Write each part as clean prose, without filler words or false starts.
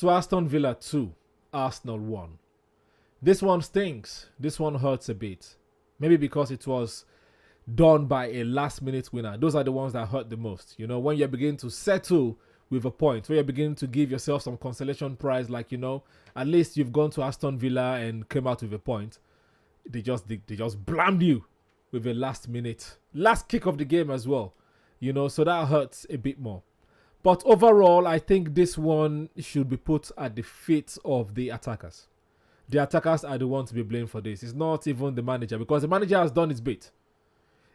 So Aston Villa 2, Arsenal 1. This one stinks. This one hurts a bit. Maybe because it was done by a last-minute winner. Those are the ones that hurt the most. You know, when you're beginning to settle with a point, when you're beginning to give yourself some consolation prize, like, you know, at least you've gone to Aston Villa and came out with a point. They just blammed you with a last kick of the game as well. You know, so that hurts a bit more. But overall, I think this one should be put at the feet of the attackers. The attackers are the ones to be blamed for this. It's not even the manager, because the manager has done his bit.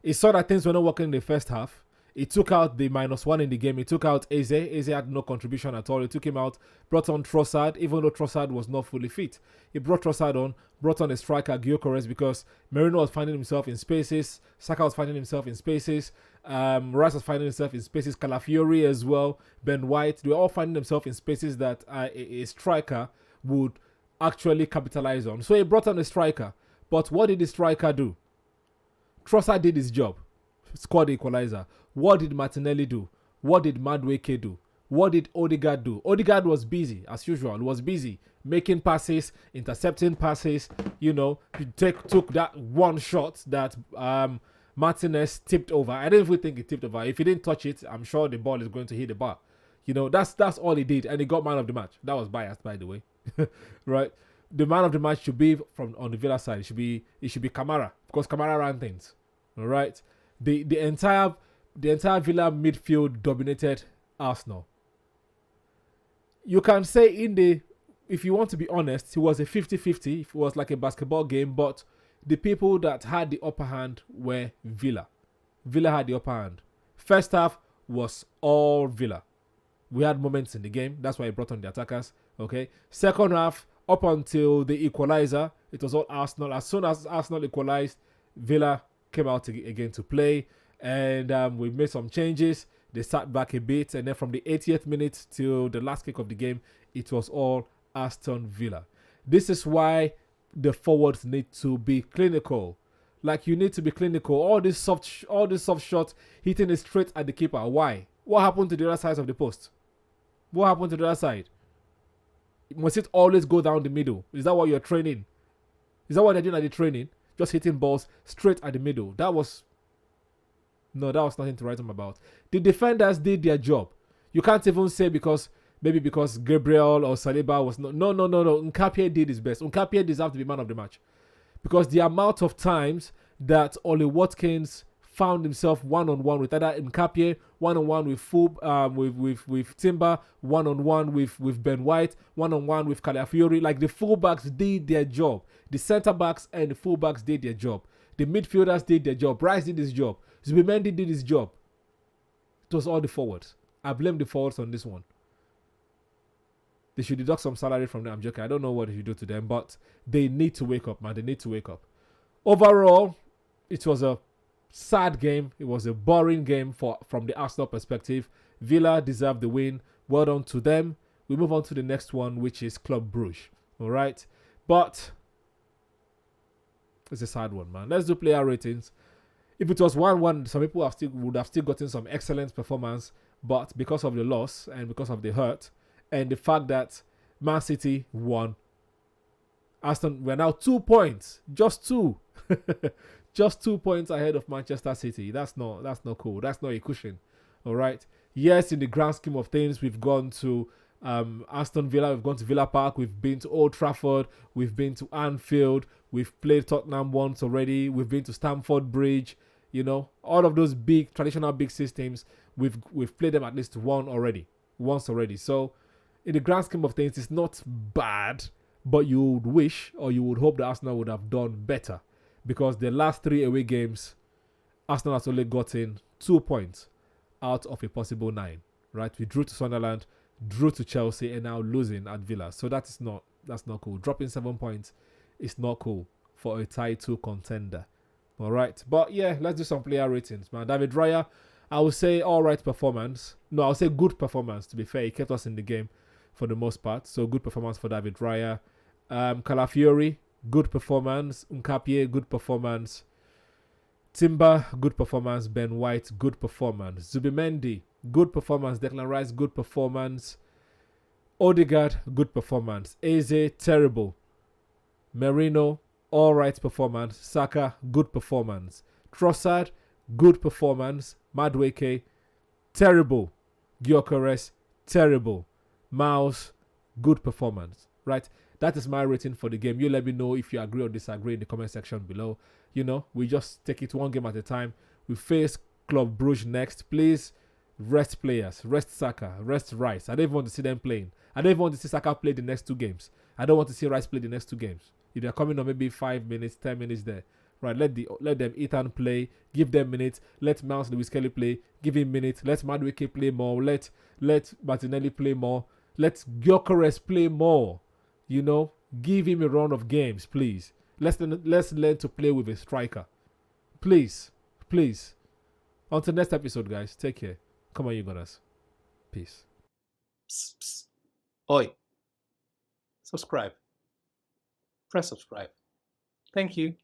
He saw that things were not working in the first half. He took out the -1 in the game. He took out Eze. Eze had no contribution at all. He took him out, brought on Trossard, even though Trossard was not fully fit. He brought Trossard on, brought on a striker, Gyokeres, because Merino was finding himself in spaces. Saka was finding himself in spaces. Rice was finding himself in spaces. Calafiori as well. Ben White. They were all finding themselves in spaces that a striker would actually capitalize on. So he brought on a striker. But what did the striker do? Trossard did his job. Scored the equalizer. What did Martinelli do? What did Madueke do? What did Odegaard do? Odegaard was busy, as usual. He was busy making passes, intercepting passes. You know, he took that one shot that Martinez tipped over. I don't even think he tipped over. If he didn't touch it, I'm sure the ball is going to hit the bar. You know, that's all he did, and he got man of the match. That was biased, by the way. Right? The man of the match should be on the Villa side. It should be Kamara, because Kamara ran things. All right. The entire Villa midfield dominated Arsenal. You can say if you want to be honest, it was a 50-50. It was like a basketball game, but the people that had the upper hand were Villa. Villa had the upper hand. First half was all Villa. We had moments in the game. That's why I brought on the attackers. Okay. Second half, up until the equalizer, it was all Arsenal. As soon as Arsenal equalized, Villa came out again to play, and we made some changes. They sat back a bit, and then from the 80th minute till the last kick of the game, it was all Aston Villa. This is why the forwards need to be clinical. Like, you need to be clinical. All this soft shots hitting it straight at the keeper. Why? What happened to the other side of the post? What happened to the other side? Must it always go down the middle? Is that what you're training? Is that what they're doing at the training? Just hitting balls straight at the middle. That was nothing to write home about. The defenders did their job. You can't even say because Gabriel or Saliba was not. No. Nkapie did his best. Nkapie deserved to be man of the match, because the amount of times that Oli Watkins found himself one-on-one with either Nkapie, one-on-one with with Timber, one-on-one with Ben White, one-on-one with Calafiori. Like, the fullbacks did their job. The centre-backs and the fullbacks did their job. The midfielders did their job. Rice did his job. Zubimendi did his job. It was all the forwards. I blame the forwards on this one. They should deduct some salary from them. I'm joking. I don't know what they should do to them, but they need to wake up, man. They need to wake up. Overall, it was a sad game. It was a boring game from the Arsenal perspective. Villa deserved the win. Well done to them. We move on to the next one, which is Club Brugge. All right, but it's a sad one, man. Let's do player ratings. If it was 1-1, some people would have still gotten some excellent performance, but because of the loss and because of the hurt and the fact that Man City won, we're now 2 points, just 2. Just 2 points ahead of Manchester City. That's not cool. That's not a cushion. All right. Yes, in the grand scheme of things, we've gone to Aston Villa. We've gone to Villa Park. We've been to Old Trafford. We've been to Anfield. We've played Tottenham once already. We've been to Stamford Bridge. You know, all of those big traditional big systems. We've played them at least once already. So, in the grand scheme of things, it's not bad. But you would wish, or you would hope, that Arsenal would have done better. Because the last 3 away games, Arsenal has only gotten 2 points out of a possible 9. Right? We drew to Sunderland, drew to Chelsea, and now losing at Villa. So that's not cool. Dropping 7 points is not cool for a title contender. All right. But yeah, let's do some player ratings, man. David Raya, I would say all right performance. No, I would say good performance, to be fair. He kept us in the game for the most part. So good performance for David Raya. Calafiori, good performance. Nkapie, good performance. Timber, good performance. Ben White, good performance. Zubimendi, good performance. Declan Rice, good performance. Odegaard, good performance. Eze, terrible. Merino, alright performance. Saka, good performance. Trossard, good performance. Madueke, terrible. Gyokeres, terrible. Mouse, good performance. Right? That is my rating for the game. You let me know if you agree or disagree in the comment section below. You know, we just take it one game at a time. We face Club Brugge next. Please rest players, rest Saka, rest Rice. I don't even want to see them playing. I don't even want to see Saka play the next 2 games. I don't want to see Rice play the next 2 games. If they're coming on maybe 5 minutes, 10 minutes there. Right, let them Ethan play, give them minutes. Let Mouse Lewis Kelly play, give him minutes. Let Madueke play more. Let Martinelli play more. Let Gyokeres play more. You know, give him a run of games, please. Let's learn to play with a striker. Please. Until next episode, guys. Take care. Come on, you gunners. Peace. Psst, psst. Oi. Subscribe. Press subscribe. Thank you.